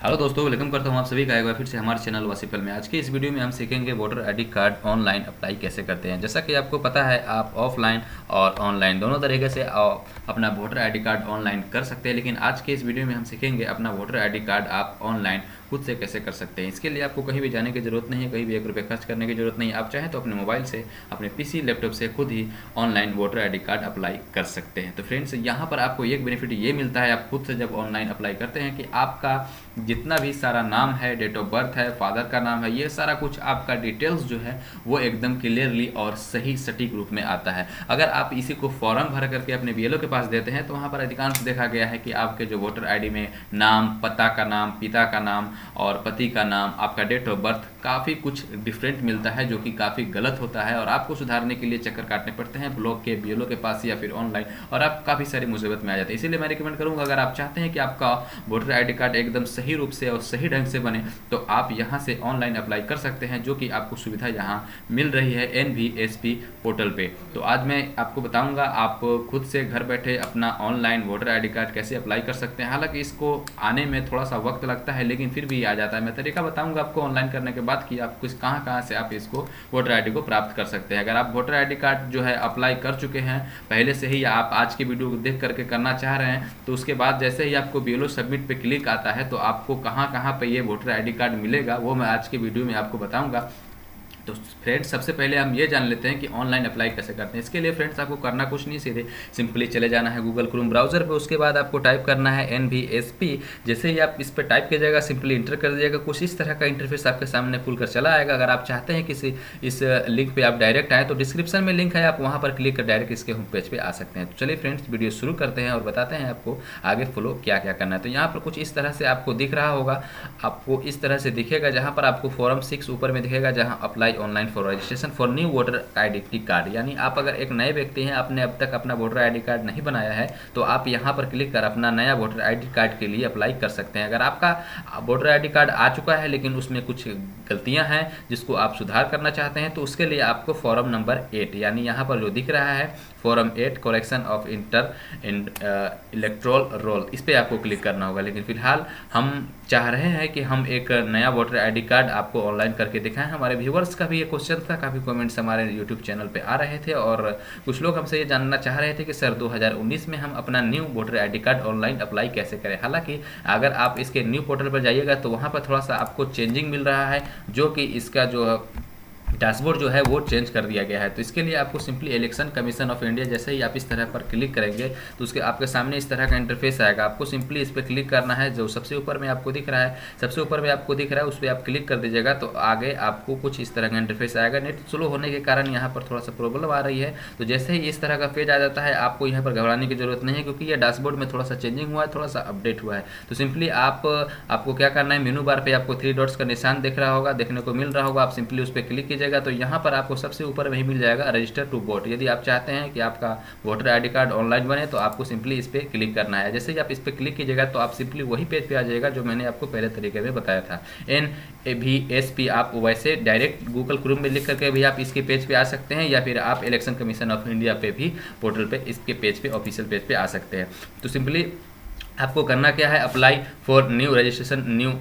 Hello दोस्तों, welcome करता हूँ आप सभी का एक बार फिर से हमारे चैनल वासीफल में। आज के इस वीडियो में हम सीखेंगे voter ID card online apply कैसे करते हैं। जैसा कि आपको पता है, आप ऑफलाइन और ऑनलाइन दोनों तरीके से अपना वोटर आईडी कार्ड ऑनलाइन कर सकते हैं, लेकिन आज के इस वीडियो में हम सीखेंगे अपना वोटर आईडी कार्ड आप ऑनलाइन खुद से कैसे कर सकते हैं। इसके लिए आपको कहीं भी जाने की जरूरत नहीं है, कहीं भी 1 रुपये खर्च करने की जरूरत नहीं है। आप चाहें तो अपने मोबाइल से, अपने पीसी लैपटॉप से खुद ही online voter ID card apply कर सकते हैं। तो फ्रेंड्स, यहाँ पर आपको एक बेनिफिट ये मिलता है, आप खुद से जब ऑनलाइन अप्लाई करते हैं कि आपका जितना भी सारा नाम है, डेट ऑफ बर्थ है, फादर का नाम है, ये सारा कुछ आपका डिटेल्स जो है वो एकदम क्लियरली और सही सटीक रूप में आता है। अगर आप इसी को फॉर्म भर करके अपने बीएलओ के पास देते हैं तो वहाँ पर अधिकांश देखा गया है कि आपके जो वोटर आईडी में नाम, पता का नाम, पिता का नाम और पति का नाम, आपका डेट ऑफ बर्थ काफ़ी कुछ डिफरेंट मिलता है, जो कि काफ़ी गलत होता है और आपको सुधारने के लिए चक्कर काटने पड़ते हैं ब्लॉक के, बीएलओ के पास या फिर ऑनलाइन, और आप काफ़ी सारी मुसीबत में आ जाते हैं। इसीलिए मैं रिकमेंड करूँगा, अगर आप चाहते हैं कि आपका वोटर आईडी कार्ड एकदम सही रूप से और सही ढंग से बने तो आप यहाँ से ऑनलाइन अप्लाई कर सकते हैं, जो कि आपको सुविधा यहाँ मिल रही है NVSP पोर्टल पे। तो आज मैं आपको बताऊंगा आप खुद से घर बैठे अपना ऑनलाइन वोटर आईडी कार्ड कैसे अप्लाई कर सकते हैं। हालांकि इसको आने में थोड़ा सा वक्त लगता है, लेकिन फिर भी आ जाता है। मैं तरीका बताऊंगा आपको ऑनलाइन करने के बाद कि आप कुछ कहाँ से आप इसको वोटर आईडी को प्राप्त कर सकते हैं। अगर आप वोटर आईडी कार्ड जो है अप्लाई कर चुके हैं पहले से ही, या आप आज की वीडियो को देख करके करना चाह रहे हैं, तो उसके बाद जैसे ही आपको बीएलओ सबमिट पे क्लिक आता है तो आपको कहाँ पे ये वोटर आईडी कार्ड मिलेगा वो मैं आज की वीडियो में आपको बताऊंगा। तो फ्रेंड्स, सबसे पहले हम ये जान लेते हैं कि ऑनलाइन अप्लाई कैसे करते हैं। इसके लिए फ्रेंड्स आपको करना कुछ नहीं, सीधे सिंपली चले जाना है गूगल क्रोम ब्राउजर पे। उसके बाद आपको टाइप करना है NVSP। जैसे ही आप इस पर टाइप कीजिएगा, सिंपली इंटर कर दीजिएगा, कुछ इस तरह का इंटरफेस आपके सामने खुल कर चला आएगा। अगर आप चाहते हैं किसी इस लिंक पर आप डायरेक्ट आए तो डिस्क्रिप्शन में लिंक है, आप वहाँ पर क्लिक कर डायरेक्ट इसके होम पेज पर आ सकते हैं। तो चलिए फ्रेंड्स, वीडियो शुरू करते हैं और बताते हैं आपको आगे फॉलो क्या क्या करना है। तो यहाँ पर कुछ इस तरह से आपको दिख रहा होगा, आपको इस तरह से दिखेगा, जहाँ पर आपको फॉर्म 6 ऊपर में दिखेगा, जहाँ apply online for registration for new voter identity card. यानी आप अगर एक नए व्यक्ति हैं, आपने अब तक अपना वोटर आईडी कार्ड नहीं बनाया है, तो आप यहां पर क्लिक कर अपना नया वोटर आईडी कार्ड के लिए अप्लाई कर सकते हैं। अगर आपका वोटर आईडी कार्ड आ चुका है लेकिन उसमें कुछ गलतियां हैं जिसको आप सुधार करना चाहते हैं, तो उसके लिए आपको फॉर्म नंबर 8, यानी यहाँ पर जो दिख रहा है form 8 correction of electoral roll, इस पर आपको क्लिक करना होगा। लेकिन फिलहाल हम चाह रहे हैं कि हम एक नया वोटर आईडी कार्ड आपको ऑनलाइन करके दिखाएं। हमारे व्यूवर्स का भी ये क्वेश्चन था, काफ़ी कमेंट्स हमारे यूट्यूब चैनल पे आ रहे थे और कुछ लोग हमसे ये जानना चाह रहे थे कि सर 2019 में हम अपना new voter ID card online apply कैसे करें। हालांकि अगर आप इसके न्यू पोर्टल पर जाइएगा तो वहाँ पर थोड़ा सा आपको चेंजिंग मिल रहा है, जो कि इसका जो डैशबोर्ड जो है वो चेंज कर दिया गया है। तो इसके लिए आपको simply election commission of India, जैसे ही आप इस तरह पर क्लिक करेंगे तो उसके आपके सामने इस तरह का इंटरफेस आएगा। आपको सिंपली इस पर क्लिक करना है, जो सबसे ऊपर में आपको दिख रहा है, सबसे ऊपर में आपको दिख रहा है, उस पर आप क्लिक कर दीजिएगा तो आगे आपको कुछ इस तरह का इंटरफेस आएगा। नेट स्लो होने के कारण यहाँ पर थोड़ा सा प्रॉब्लम आ रही है। तो जैसे ही इस तरह का पेज आ जाता है, आपको यहाँ पर घबराने की जरूरत नहीं है, क्योंकि ये डैशबोर्ड में थोड़ा सा चेंजिंग हुआ है, थोड़ा सा अपडेट हुआ है। तो सिंपली आपको क्या करना है, मेनू बार पे आपको 3 डॉट्स का निशान दिख रहा होगा, देखने को मिल रहा होगा, आप सिंपली उस पर क्लिक कीजिएगा तो यहाँ पर आपको सबसे ऊपर में ही मिल जाएगा रजिस्टर टू वोट। यदि आप चाहते हैं कि आपका वोटर आईडी कार्ड ऑनलाइन बने तो आपको सिंपली इस पर क्लिक करना है। जैसे ही आप इस पर क्लिक कीजिएगा तो आप सिंपली वही पेज पे आ जाएगा जो मैंने आपको पहले तरीके में बताया था, NVSP। आप वैसे डायरेक्ट गूगल क्रोम में लिख करके भी आप इसके पेज पे आ सकते हैं, या फिर आप इलेक्शन कमीशन ऑफ इंडिया पे भी पोर्टल पे इसके पेज पे, ऑफिशियल पेज पे आ सकते हैं। तो सिंपली आपको करना क्या है, apply for new registration new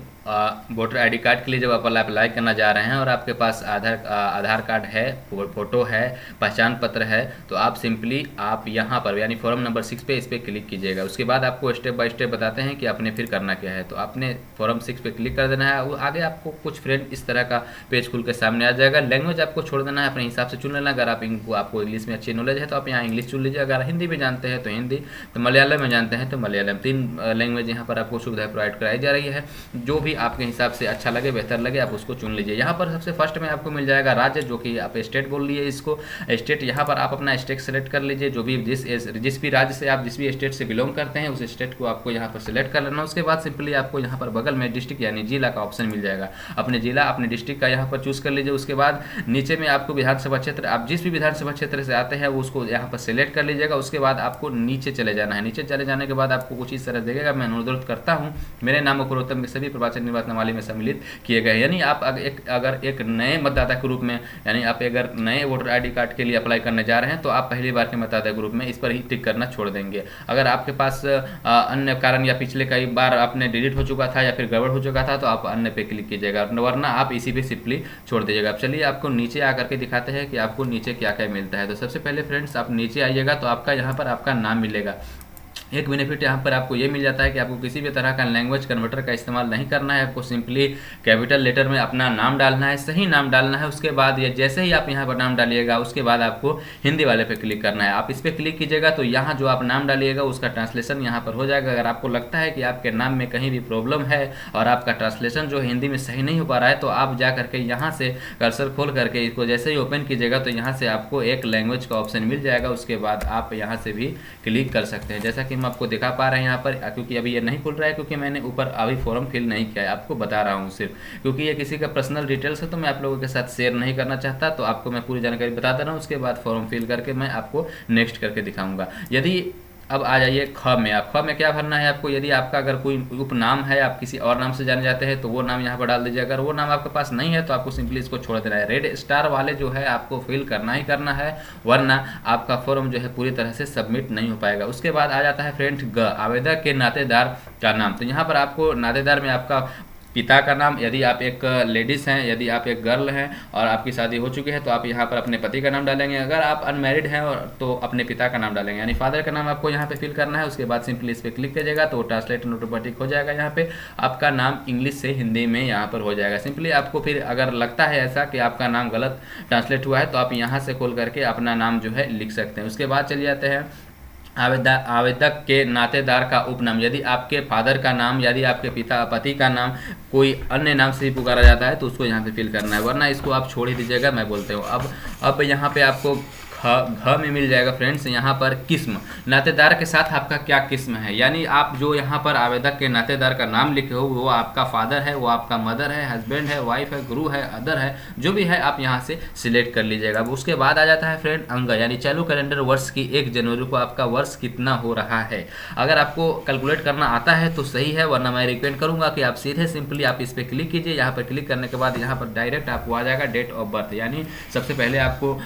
voter ID card के लिए जब आप अप्लाई करना जा रहे हैं और आपके पास आधार कार्ड है, फोटो है, पहचान पत्र है, तो आप सिंपली आप यहाँ पर यानी फॉर्म नंबर 6 पे इस पर क्लिक कीजिएगा। उसके बाद आपको स्टेप बाय स्टेप बताते हैं कि आपने फिर करना क्या है। तो आपने फॉर्म 6 पे क्लिक कर देना है, वो आगे आपको कुछ फ्रेंड इस तरह का पेज खुल के सामने आ जाएगा। लैंग्वेज आपको छोड़ देना है, अपने हिसाब से चुन लेना। अगर आपको इंग्लिश में अच्छी नॉलेज है तो आप यहाँ इंग्लिश चुन लीजिए, अगर हिंदी भी जानते हैं तो हिंदी, तो मलयालम में जानते हैं तो मलयालम। 3 लैंग्वेज यहाँ पर आपको सुविधा प्रोवाइड कराई जा रही है। जो भी आपके हिसाब से अच्छा लगे, बेहतर लगे, आप उसको चुन लीजिए। यहाँ पर सबसे फर्स्ट में आपको मिल जाएगा राज्य, जो कि आप स्टेट बोल लिए इसको, स्टेट। यहाँ पर आप अपना स्टेट सेलेक्ट कर लीजिए, जो भी जिस भी राज्य से आप जिस भी स्टेट से बिलोंग करते हैं उस स्टेट को आपको यहाँ पर सिलेक्ट कर लेना। उसके बाद सिंपली आपको यहाँ पर बगल में डिस्ट्रिक्ट यानी जिला का ऑप्शन मिल जाएगा। अपने जिला, अपने डिस्ट्रिक्ट का यहाँ पर चूज कर लीजिए। उसके बाद नीचे में आपको विधानसभा क्षेत्र, आप जिस भी विधानसभा क्षेत्र से आते हैं उसको यहाँ पर सिलेक्ट कर लीजिएगा। उसके बाद आपको नीचे चले जाना है। नीचे चले जाने के बाद आपको कुछ इस तरह देखेगा। मैं अनुरोध करता हूँ, मेरे नाम पुरुषोत्तम के सभी प्रवचन निर्वाचनावली में सम्मिलित किए गए। यानी आप अगर एक नए मतदाता के रूप में, यानी आप अगर नए वोटर ID कार्ड के लिए अप्लाई करने जा रहे हैं तो आप पहली बार के मतदाता ग्रुप में इस पर ही टिक करना छोड़ देंगे। अगर आपके पास अन्य कारण या पिछले कई बार आपने डिलीट हो चुका था या फिर गड़बड़ हो चुका था तो आप अन्य पे क्लिक कीजिएगा, वरना आप इसी पे सिंपली छोड़ दीजिएगा। अब चलिए आपको नीचे आकर के दिखाते हैं कि आपको नीचे क्या क्या मिलता है। तो सबसे पहले फ्रेंड्स आप नीचे आइएगा तो आपका यहाँ पर आपका नाम मिलेगा। एक बेनिफिट यहाँ पर आपको ये मिल जाता है कि आपको किसी भी तरह का लैंग्वेज कन्वर्टर का इस्तेमाल नहीं करना है। आपको सिंपली कैपिटल लेटर में अपना नाम डालना है, सही नाम डालना है। उसके बाद ये जैसे ही आप यहाँ पर नाम डालिएगा उसके बाद आपको हिंदी वाले पे क्लिक करना है। आप इस पर क्लिक कीजिएगा तो यहाँ जो आप नाम डालिएगा उसका ट्रांसलेशन यहाँ पर हो जाएगा। अगर आपको लगता है कि आपके नाम में कहीं भी प्रॉब्लम है और आपका ट्रांसलेशन जो हिंदी में सही नहीं हो पा रहा है तो आप जा करके यहाँ से कर्सर खोल करके इसको जैसे ही ओपन कीजिएगा तो यहाँ से आपको एक लैंग्वेज का ऑप्शन मिल जाएगा। उसके बाद आप यहाँ से भी क्लिक कर सकते हैं। जैसा कि हम आपको दिखा पा रहे हैं यहाँ पर, क्योंकि अभी ये नहीं खुल रहा है क्योंकि मैंने ऊपर अभी फॉर्म फिल नहीं किया है, आपको बता रहा हूँ सिर्फ, क्योंकि ये किसी का पर्सनल डिटेल्स है तो मैं आप लोगों के साथ शेयर नहीं करना चाहता। तो आपको मैं पूरी जानकारी बता दे रहा हूँ, उसके बाद फॉर्म फिल करके मैं आपको नेक्स्ट करके दिखाऊंगा। यदि अब आ जाइए ख में। आप ख में क्या भरना है आपको, यदि आपका अगर कोई उपनाम है, आप किसी और नाम से जाने जाते हैं तो वो नाम यहाँ पर डाल दीजिए। अगर वो नाम आपके पास नहीं है तो आपको सिंपली इसको छोड़ देना है। रेड स्टार वाले जो है आपको फिल करना ही करना है, वरना आपका फॉर्म जो है पूरी तरह से सबमिट नहीं हो पाएगा। उसके बाद आ जाता है फ्रेंड ग, आवेदक के नातेदार का नाम। तो यहाँ पर आपको नातेदार में आपका पिता का नाम, यदि आप एक लेडीज़ हैं, यदि आप एक गर्ल हैं और आपकी शादी हो चुकी है तो आप यहाँ पर अपने पति का नाम डालेंगे। अगर आप अनमैरिड हैं और तो अपने पिता का नाम डालेंगे, यानी फादर का नाम आपको यहाँ पे फिल करना है। उसके बाद सिंपली इस पर क्लिक कीजिएगा तो ट्रांसलेट ऑटोमेटिक हो जाएगा। यहाँ पे आपका नाम इंग्लिश से हिंदी में यहाँ पर हो जाएगा। सिंपली आपको फिर अगर लगता है ऐसा कि आपका नाम गलत ट्रांसलेट हुआ है तो आप यहाँ से खोल करके अपना नाम जो है लिख सकते हैं। उसके बाद चले जाते हैं आवेदक के नातेदार का उपनाम। यदि आपके फादर का नाम, यदि आपके पति का नाम कोई अन्य नाम से पुकारा जाता है तो उसको यहाँ पे फिल करना है, वरना इसको आप छोड़ ही दीजिएगा, मैं बोलते हूँ। अब यहाँ पे आपको घ में मिल जाएगा फ्रेंड्स यहाँ पर किस्म, नातेदार के साथ आपका क्या किस्म है। यानी आप जो यहाँ पर आवेदक के नातेदार का नाम लिखे हो वो आपका फादर है, वो आपका मदर है, हस्बैंड है, वाइफ है, गुरु है, अदर है, जो भी है आप यहाँ से सिलेक्ट कर लीजिएगा। उसके बाद आ जाता है फ्रेंड अंग, यानी चालू कैलेंडर वर्ष की 1 जनवरी को आपका वर्ष कितना हो रहा है। अगर आपको कैलकुलेट करना आता है तो सही है, वरना मैं रिकमेंड करूँगा कि आप सीधे सिंपली आप इस पर क्लिक कीजिए। यहाँ पर क्लिक करने के बाद यहाँ पर डायरेक्ट आपको आ जाएगा डेट ऑफ बर्थ, यानी सबसे पहले आपको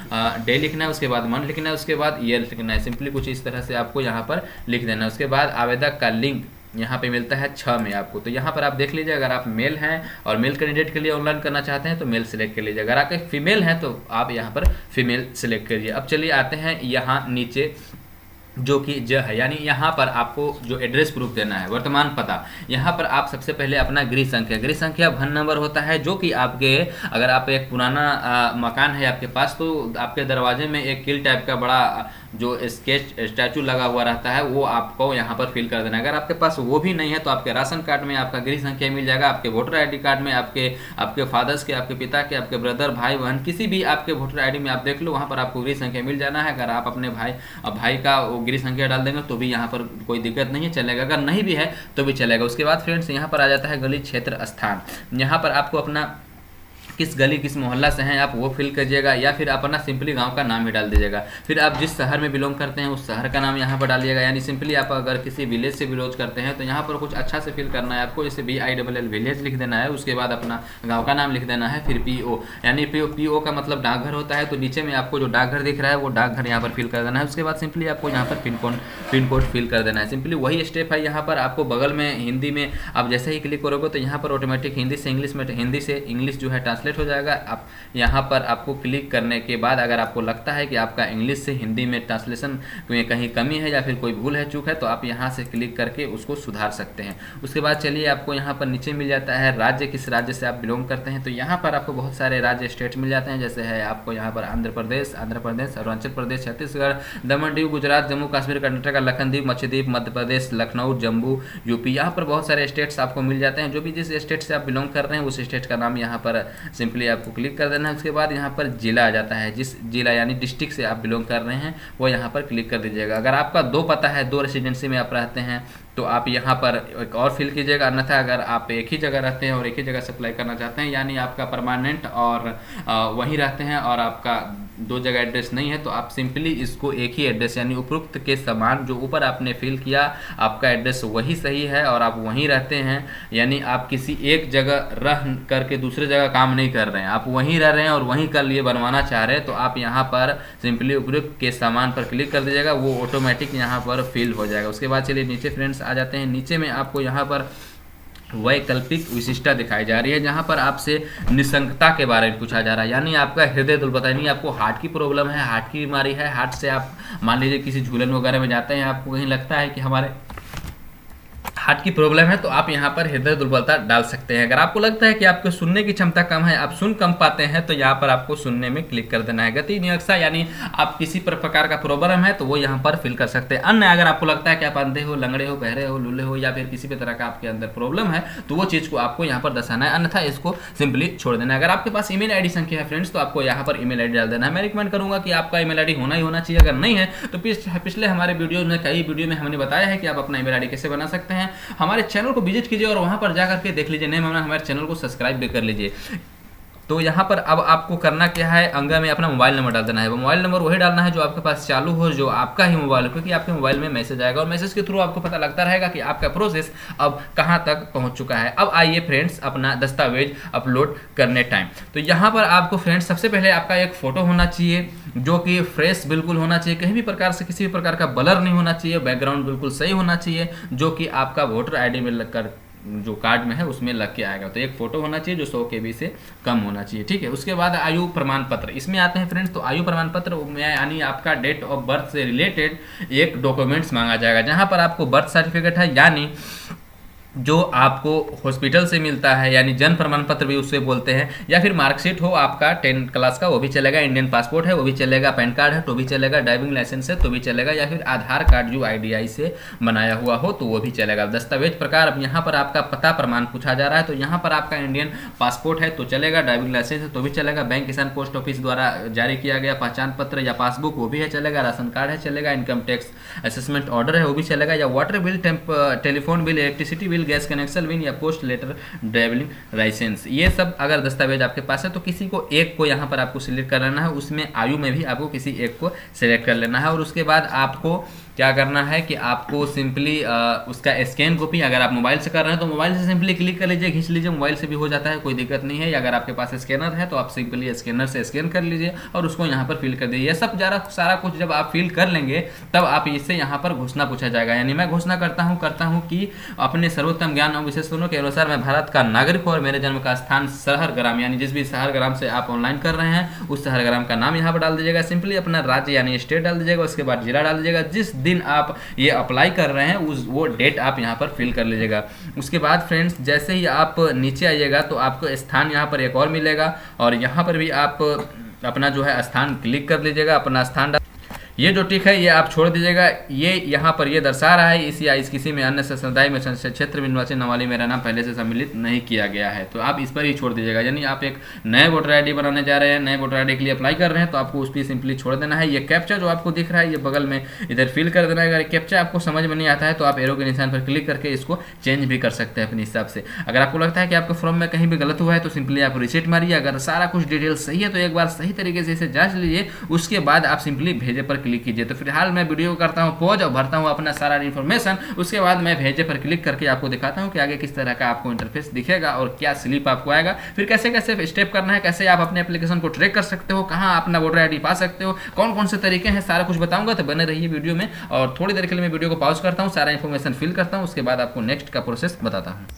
डे लिखना है, उसके बाद मंथ लिखना है, उसके बाद ईयर लिखना है। सिंपली कुछ इस तरह से आपको यहाँ पर लिख देना है। उसके बाद आवेदक का लिंक यहाँ पे मिलता है 6 में आपको। तो यहाँ पर आप देख लीजिए, अगर आप मेल हैं और मेल कैंडिडेट के लिए ऑनलाइन करना चाहते हैं तो मेल सेलेक्ट कर लीजिए। अगर आप फीमेल हैं तो आप यहाँ पर फीमेल सेलेक्ट करिए। अब चलिए आते हैं यहाँ नीचे जो कि ज है, यानी यहाँ पर आपको जो एड्रेस प्रूफ देना है, वर्तमान पता। यहाँ पर आप सबसे पहले अपना गृह संख्या भन नंबर होता है, जो कि आपके अगर आप एक पुराना मकान है आपके पास तो आपके दरवाजे में एक किल टाइप का बड़ा जो स्टैचू लगा हुआ रहता है वो आपको यहाँ पर फिल कर देना है। अगर आपके पास वो भी नहीं है तो आपके राशन कार्ड में आपका गृह संख्या मिल जाएगा, आपके वोटर ID कार्ड में आपके फादर्स के, आपके पिता के, आपके ब्रदर, भाई बहन, किसी भी आपके वोटर ID में आप देख लो, वहाँ पर आपको गृह संख्या मिल जाना है। अगर आप अपने भाई का गृह संख्या डाल देंगे तो भी यहाँ पर कोई दिक्कत नहीं है, चलेगा। अगर नहीं भी है तो भी चलेगा। उसके बाद फ्रेंड्स यहाँ पर आ जाता है गली क्षेत्र स्थान। यहाँ पर आपको अपना किस गली किस मोहल्ला से हैं आप वो फिल करिएगा, या फिर अपना सिंपली गांव का नाम ही डाल दीजिएगा। फिर आप जिस शहर में बिलोंग करते हैं उस शहर का नाम यहाँ पर डालिएगा। यानी सिंपली आप अगर किसी विलेज से बिलोंग करते हैं तो यहाँ पर कुछ अच्छा से फिल करना है आपको, जैसे VILL विलेज लिख देना है। उसके बाद अपना गाँव का नाम लिख देना है। फिर PO, यानी PO का मतलब डाकघर होता है, तो नीचे में आपको जो डाकघर दिख रहा है वो डाकघर यहाँ पर फिल कर देना है। उसके बाद सिंपली आपको यहाँ पर पिन कोड फिल कर देना है। सिंपली वही स्टेप है। यहाँ पर आपको बगल में हिंदी में आप जैसे ही क्लिक करोगे तो यहाँ पर ऑटोमेटिक हिंदी से इंग्लिश में, हिंदी से इंग्लिश जो है ट्रांसलेट हो जाएगा। आप यहाँ पर आपको क्लिक करने के बाद अगर आपको लगता है कि आपका इंग्लिश से हिंदी में ट्रांसलेशन में कहीं कमी है या फिर कोई भूल है, चूक है, तो आप यहाँ से क्लिक करके उसको सुधार सकते हैं। उसके बाद चलिए आपको यहाँ पर नीचे मिल जाता है राज्य, किस राज्य से आप बिलोंग करते हैं। तो यहाँ पर आपको बहुत सारे राज्य स्टेट मिल जाते हैं, जैसे है आपको यहाँ पर आंध्र प्रदेश, अरुणाचल प्रदेश, छत्तीसगढ़, दमन दीव, गुजरात, जम्मू कश्मीर, कर्नाटक, लक्षद्वीप, मच्छद्वीप, मध्य प्रदेश, लखनऊ, जम्मू, यूपी। यहाँ पर बहुत सारे स्टेट्स आपको मिल जाते हैं। जो भी जिस स्टेट से आप बिलोंग कर रहे हैं उस स्टेट का नाम यहाँ पर सिंपली आपको क्लिक कर देना है। उसके बाद यहाँ पर जिला आ जाता है, जिस जिला यानी डिस्ट्रिक्ट से आप बिलोंग कर रहे हैं वो यहाँ पर क्लिक कर दीजिएगा। अगर आपका 2 पता है, 2 रेसिडेंसी में आप रहते हैं तो आप यहाँ पर एक और फिल कीजिएगा। अन्यथा अगर आप एक ही जगह रहते हैं और एक ही जगह से अप्लाई करना चाहते हैं, यानी आपका परमानेंट और वहीं रहते हैं और आपका दो जगह एड्रेस नहीं है, तो आप सिंपली इसको एक ही एड्रेस यानी उपरोक्त के समान जो ऊपर आपने फिल किया आपका एड्रेस वही सही है और आप वहीं रहते हैं, यानी आप किसी एक जगह रह करके दूसरे जगह काम नहीं कर रहे हैं, आप वहीं रह रहे हैं और वहीं का लिए बनवाना चाह रहे हैं, तो आप यहाँ पर सिंपली उपरोक्त के समान पर क्लिक कर दीजिएगा, वो ऑटोमेटिक यहाँ पर फिल हो जाएगा। उसके बाद चलिए नीचे फ्रेंड्स आ जाते हैं। नीचे में आपको यहाँ पर वैकल्पिक विशिष्टता दिखाई जा रही है, जहां पर आपसे निसंगता के बारे में पूछा जा रहा है, यानी आपका हृदय दुर्बलता, यानी आपको हार्ट की प्रॉब्लम है, हार्ट की बीमारी है, हार्ट से आप मान लीजिए किसी झूलन वगैरह में जाते हैं, आपको कहीं लगता है कि हमारे हार्ट की प्रॉब्लम है, तो आप यहाँ पर हृदय दुर्बलता डाल सकते हैं। अगर आपको लगता है कि आपको सुनने की क्षमता कम है, आप सुन कम पाते हैं, तो यहाँ पर आपको सुनने में क्लिक कर देना है। गति निरक्षा, यानी आप किसी प्रकार का प्रॉब्लम है तो वो यहाँ पर फिल कर सकते हैं। अन्य अगर आपको लगता है कि आप अंधे हो, लंगड़े हो, बहरे हो, लूले हो या फिर किसी भी तरह का आपके अंदर प्रॉब्लम है, तो वो चीज़ को आपको यहाँ पर दर्शाना है, अन्यथा इसको सिंपली छोड़ देना है। अगर आपके पास ईमेल आईडी संख्या है फ्रेंड्स, तो आपको यहाँ पर ईमेल आईडी डाल देना है। मैं रिकमेंड करूँगा कि आपका ईमेल आईडी होना ही होना चाहिए, अगर नहीं है तो पिछले हमारे वीडियो में कई वीडियो में हमने बताया है कि आप अपना ईमेल आईडी कैसे बना सकते हैं। हमारे चैनल को विजिट कीजिए और वहां पर जाकर के देख लीजिए, नहीं माना हमारे चैनल को सब्सक्राइब भी कर लीजिए। तो यहाँ पर अब आपको करना क्या है, अंगा में अपना मोबाइल नंबर डाल देना है। वो मोबाइल नंबर वही डालना है जो आपके पास चालू हो, जो आपका ही मोबाइल हो, क्योंकि आपके मोबाइल में मैसेज आएगा और मैसेज के थ्रू आपको पता लगता रहेगा कि आपका प्रोसेस अब कहाँ तक पहुँच चुका है। अब आइए फ्रेंड्स अपना दस्तावेज अपलोड करने टाइम, तो यहाँ पर आपको फ्रेंड्स सबसे पहले आपका एक फ़ोटो होना चाहिए जो कि फ्रेश बिल्कुल होना चाहिए, कहीं भी प्रकार से किसी भी प्रकार का ब्लर नहीं होना चाहिए, बैकग्राउंड बिल्कुल सही होना चाहिए, जो कि आपका वोटर आईडी में लगकर जो कार्ड में है उसमें लग के आएगा। तो एक फोटो होना चाहिए जो 100 KB से कम होना चाहिए, ठीक है। उसके बाद आयु प्रमाण पत्र, इसमें आते हैं फ्रेंड्स। तो आयु प्रमाण पत्र में यानी आपका डेट ऑफ बर्थ से रिलेटेड एक डॉक्यूमेंट्स मांगा जाएगा, जहां पर आपको बर्थ सर्टिफिकेट है, यानी जो आपको हॉस्पिटल से मिलता है, यानी जन्म प्रमाण पत्र भी उससे बोलते हैं, या फिर मार्कशीट हो आपका 10th क्लास का वो भी चलेगा, इंडियन पासपोर्ट है वो भी चलेगा, पैन कार्ड है तो भी चलेगा, ड्राइविंग लाइसेंस है तो भी चलेगा, या फिर आधार कार्ड जो IDI से बनाया हुआ हो तो वो भी चलेगा। दस्तावेज प्रकार, अब यहाँ पर आपका पता प्रमाण पूछा जा रहा है, तो यहाँ पर आपका इंडियन पासपोर्ट है तो चलेगा, ड्राइविंग लाइसेंस है तो भी चलेगा, बैंक किसान पोस्ट ऑफिस द्वारा जारी किया गया पहचान पत्र या पासबुक वो भी है चलेगा, राशन कार्ड है चलेगा, इनकम टैक्स असेसमेंट ऑर्डर है वो भी चलेगा, या water bill, telephone bill, electricity bill, gas connection bill या पोस्ट लेटर, ड्राइविंग लाइसेंस, ये सब अगर दस्तावेज आपके पास है तो किसी को एक को यहाँ पर आपको सिलेक्ट कर लेना है। उसमें आयु में भी आपको किसी एक को सिलेक्ट कर लेना है। और उसके बाद आपको क्या करना है कि आपको सिंपली उसका स्कैन कॉपी, अगर आप मोबाइल से कर रहे हैं तो मोबाइल से सिंपली क्लिक कर लीजिए, खींच लीजिए, मोबाइल से भी हो जाता है, कोई दिक्कत नहीं है। अगर आपके पास स्कैनर है तो आप सिंपली स्कैनर से स्कैन कर लीजिए और उसको यहाँ पर फिल कर दीजिए। ये सब सारा कुछ जब आप फिल कर लेंगे तब आप इससे यहाँ पर घोषणा पूछा जाएगा, यानी मैं घोषणा करता हूँ कि अपने सर्वोत्तम ज्ञान और विशेषणों के अनुसार मैं भारत का नागरिक हूँ और मेरे जन्म का स्थान शहर ग्राम, यानी जिस भी शहर ग्राम से आप ऑनलाइन कर रहे हैं उस शहर ग्राम का नाम यहाँ पर डाल दीजिएगा। सिंपली अपना राज्य यानी स्टेट डाल दीजिएगा, उसके बाद जिला डाल दीजिएगा, जिस दिन आप ये अप्लाई कर रहे हैं वो डेट आप यहाँ पर फिल कर लीजिएगा। उसके बाद फ्रेंड्स जैसे ही आप नीचे आइएगा तो आपको स्थान यहाँ पर एक और मिलेगा और यहाँ पर भी आप अपना जो है स्थान क्लिक कर लीजिएगा, अपना स्थान। ये जो टिक है ये आप छोड़ दीजिएगा। ये यहाँ पर ये दर्शा रहा है इस या इस किसी में अन्य समुदाय में क्षेत्र में निवासी नवाली मेरा नाम पहले से सम्मिलित नहीं किया गया है, तो आप इस पर ही छोड़ दीजिएगा। यानी आप एक नए वोटर आईडी बनाने जा रहे हैं, नए वोटर आईडी के लिए अप्लाई कर रहे हैं तो आपको उस पर सिंपली छोड़ देना है। ये कैप्चा जो आपको दिख रहा है ये बगल में इधर फिल कर देना है। अगर कैप्चा आपको समझ में नहीं आता है तो आप एरो के निशान पर क्लिक करके इसको चेंज भी कर सकते हैं अपने हिसाब से। अगर आपको लगता है कि आपके फॉर्म में कहीं भी गलत हुआ है तो सिंपली आप रिसेट मारिए। अगर सारा कुछ डिटेल सही है तो एक बार सही तरीके से इसे जांच लीजिए, उसके बाद आप सिंपली भेजे पर क्लिक कीजिए। तो फिलहाल मैं वीडियो करता हूं पॉज और भरता हूं अपना सारा इन्फॉर्मेशन, उसके बाद मैं भेजे पर क्लिक करके आपको दिखाता हूं कि आगे किस तरह का आपको इंटरफेस दिखेगा और क्या स्लिप आपको आएगा, फिर कैसे कैसे स्टेप करना है, कैसे आप अपने एप्लीकेशन को ट्रैक कर सकते हो, कहां अपना वोटर आईडी पा सकते हो, कौन कौन से तरीके हैं, सारा कुछ बताऊंगा। तो बने रहिए वीडियो में और थोड़ी देर के लिए मैं वीडियो को पॉज करता हूं, सारा इन्फॉर्मेशन फिल करता हूं, उसके बाद आपको नेक्स्ट का प्रोसेस बताता हूं।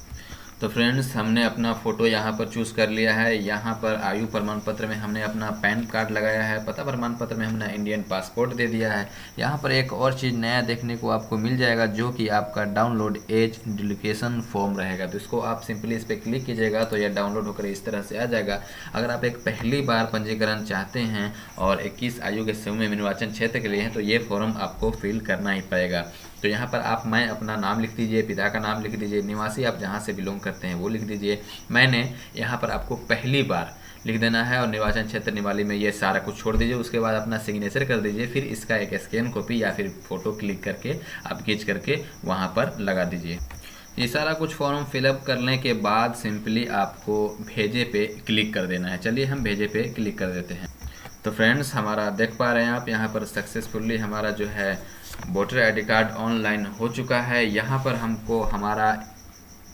तो फ्रेंड्स हमने अपना फ़ोटो यहाँ पर चूज़ कर लिया है। यहाँ पर आयु प्रमाण पत्र में हमने अपना पैन कार्ड लगाया है, पता प्रमाण पत्र में हमने इंडियन पासपोर्ट दे दिया है। यहाँ पर एक और चीज़ नया देखने को आपको मिल जाएगा जो कि आपका डाउनलोड एज डिक्लेरेशन फॉर्म रहेगा। तो इसको आप सिंपली इस पर क्लिक कीजिएगा तो यह डाउनलोड होकर इस तरह से आ जाएगा। अगर आप एक पहली बार पंजीकरण चाहते हैं और 21 आयु के समूह में निर्वाचन क्षेत्र के लिए हैं तो ये फॉर्म आपको फिल करना ही पड़ेगा। तो यहाँ पर आप मैं अपना नाम लिख दीजिए, पिता का नाम लिख दीजिए, निवासी आप जहाँ से बिलोंग करते हैं वो लिख दीजिए। मैंने यहाँ पर आपको पहली बार लिख देना है और निर्वाचन क्षेत्र निवाली में ये सारा कुछ छोड़ दीजिए। उसके बाद अपना सिग्नेचर कर दीजिए, फिर इसका एक स्कैन कॉपी या फिर फ़ोटो क्लिक करके आप खींच करके वहाँ पर लगा दीजिए। ये सारा कुछ फॉर्म फिलअप करने के बाद सिंपली आपको भेजे पे क्लिक कर देना है। चलिए हम भेजे पे क्लिक कर देते हैं। तो फ्रेंड्स, हमारा देख पा रहे हैं आप यहाँ पर सक्सेसफुली हमारा जो है वोटर आईडी कार्ड ऑनलाइन हो चुका है। यहाँ पर हमको हमारा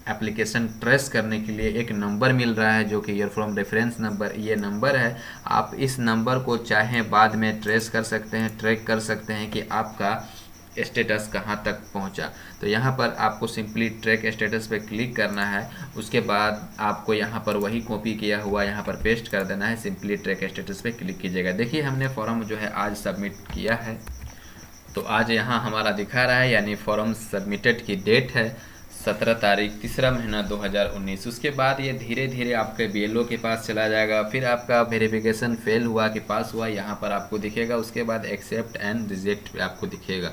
एप्लीकेशन ट्रेस करने के लिए एक नंबर मिल रहा है जो कि ईयर फ्रॉम रेफरेंस नंबर ये नंबर है। आप इस नंबर को चाहें बाद में ट्रेस कर सकते हैं, ट्रैक कर सकते हैं कि आपका स्टेटस कहाँ तक पहुँचा। तो यहाँ पर आपको सिंपली ट्रैक स्टेटस पे क्लिक करना है। उसके बाद आपको यहाँ पर वही कॉपी किया हुआ यहाँ पर पेस्ट कर देना है। सिंपली ट्रैक स्टेटस पे क्लिक कीजिएगा। देखिए हमने फॉर्म जो है आज सबमिट किया है। तो आज यहाँ हमारा दिखा रहा है, यानी फॉर्म सबमिटेड की डेट है 17 तारीख 3रा महीना 2019। उसके बाद ये धीरे धीरे आपके BLO के पास चला जाएगा। फिर आपका वेरिफिकेशन फेल हुआ कि पास हुआ यहाँ पर आपको दिखेगा। उसके बाद एक्सेप्ट एंड रिजेक्ट पे आपको दिखेगा।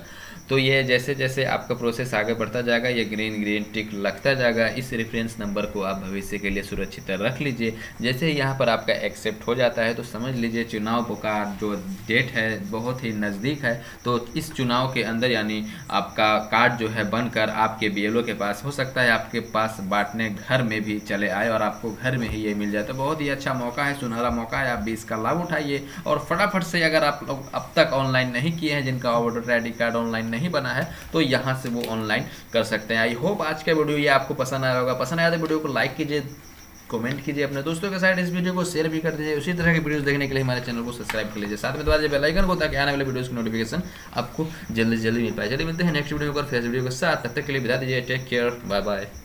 तो ये जैसे जैसे आपका प्रोसेस आगे बढ़ता जाएगा ये ग्रीन टिक लगता जाएगा। इस रेफरेंस नंबर को आप भविष्य के लिए सुरक्षित रख लीजिए। जैसे ही यहाँ पर आपका एक्सेप्ट हो जाता है तो समझ लीजिए चुनाव का जो डेट है बहुत ही नज़दीक है। तो इस चुनाव के अंदर यानी आपका कार्ड जो है बनकर आपके BLO के पास हो सकता है आपके पास बांटने घर में भी चले आए और आपको घर में ही ये मिल जाए। तो बहुत ही अच्छा मौका है, सुनहरा मौका है, आप भी इसका लाभ उठाइए। और फटाफट से अगर आप लोग अब तक ऑनलाइन नहीं किए हैं, जिनका वोटर आईडी कार्ड ऑनलाइन नहीं बना है, तो यहाँ से वो ऑनलाइन कर सकते हैं। आई होप आज का वीडियो ये आपको पसंद आया होगा। पसंद आया तो वीडियो को लाइक कीजिए, कमेंट कीजिए, अपने दोस्तों के साथ इस वीडियो को शेयर भी कर दीजिए। उसी तरह के वीडियोस देखने के लिए हमारे चैनल को सब्सक्राइब कर लीजिए। साथ में दबा दीजिए बेल आइकन को ताकि आने वाले वीडियोस की नोटिफिकेशन आपको जल्दी जल्दी मिल पाए। चलिए मिलते हैं नेक्स्ट वीडियो पर फेस वीडियो के साथ। तब तक के लिए बता दीजिए टेक केयर, बाय बाय।